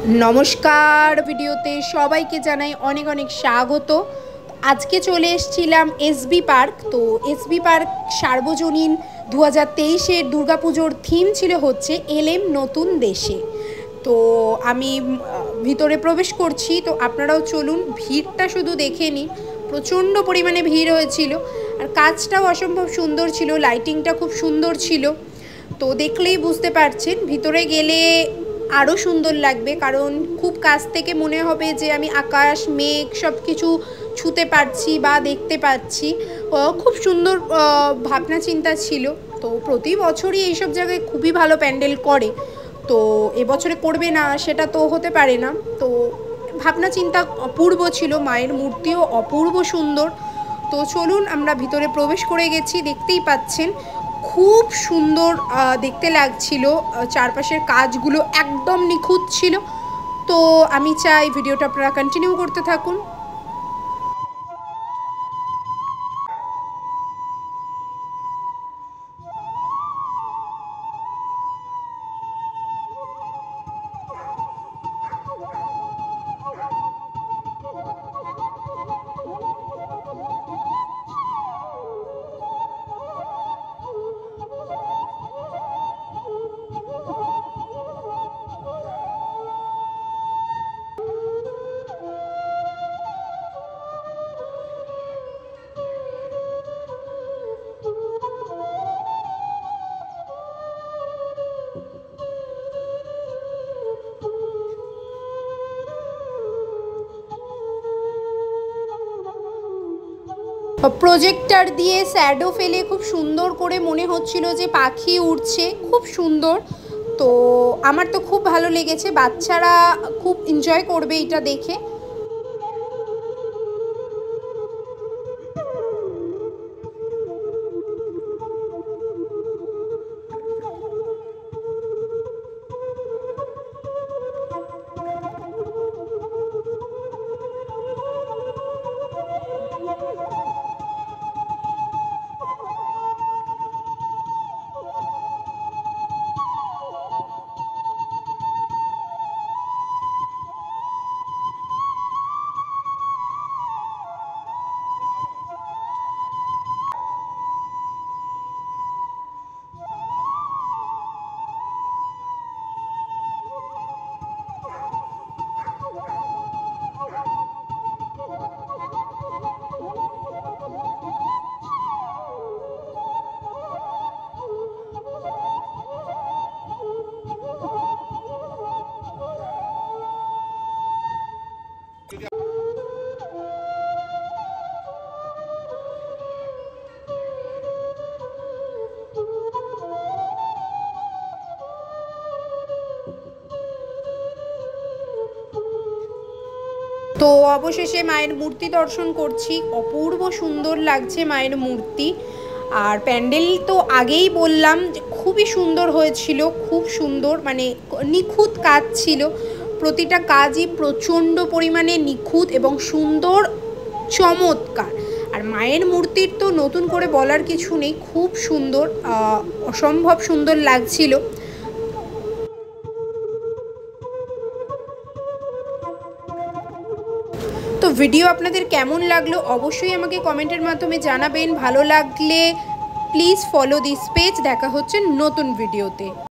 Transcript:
नमस्कार ভিডিওতে সবাইকে জানাই অনেক অনেক স্বাগত। আজকে চলে এসেছিলাম এসবি পার্ক। তো এসবি পার্ক সার্বজনীন 2023 এর দুর্গাপুজোর থিম ছিল হচ্ছে এলেম নতুন দেশে। তো আমি ভিতরে প্রবেশ করছি, তো আপনারাও চলুন। ভিড়টা শুধু দেখে নিন, প্রচণ্ড পরিমাণে ভিড় হয়েছিল। আর কাজটাও অসম্ভব সুন্দর ছিল, লাইটিংটা খুব সুন্দর ছিল। তো দেখলেই বুঝতে পারছেন, ভিতরে গেলে আরও সুন্দর লাগবে, কারণ খুব কাছ থেকে মনে হবে যে আমি আকাশ মেঘ সব কিছু ছুঁতে পারছি বা দেখতে পাচ্ছি। খুব সুন্দর ভাবনা চিন্তা ছিল। তো প্রতি বছরই এইসব জায়গায় খুবই ভালো প্যান্ডেল করে, তো এবছরে করবে না সেটা তো হতে পারে না। তো ভাবনা চিন্তা অপূর্ব ছিল, মায়ের মূর্তিও অপূর্ব সুন্দর। তো চলুন, আমরা ভিতরে প্রবেশ করে গেছি, দেখতেই পাচ্ছেন খুব সুন্দর দেখতে লাগছিল। চারপাশের কাজগুলো একদম নিখুঁত ছিল। তো আমি চাই ভিডিওটা আপনারা কন্টিনিউ করতে থাকুন। প্রজেক্টর দিয়ে শ্যাডো ফেলে খুব সুন্দর করে মনে হচ্ছিল যে পাখি উড়ছে, খুব সুন্দর। তো আমার তো খুব ভালো লেগেছে, বাচ্চারা খুব এনজয় করবে এটা দেখে। তো অবশেষে মায়ের মূর্তি দর্শন করছি, অপূর্ব সুন্দর লাগছে মায়ের মূর্তি। আর প্যান্ডেল তো আগেই বললাম যে খুবই সুন্দর হয়েছিল, খুব সুন্দর, মানে নিখুঁত কাজ ছিল। প্রতিটা কাজই প্রচণ্ড পরিমাণে নিখুঁত এবং সুন্দর, চমৎকার। আর মায়ের মূর্তির তো নতুন করে বলার কিছু নেই, খুব সুন্দর, অসম্ভব সুন্দর লাগছিল। তো ভিডিও আপনাদের কেমন লাগলো অবশ্যই আমাকে কমেন্টের মাধ্যমে জানাবেন। ভালো লাগলে প্লিজ ফলো দিস পেজ। দেখা হচ্ছে নতুন ভিডিওতে।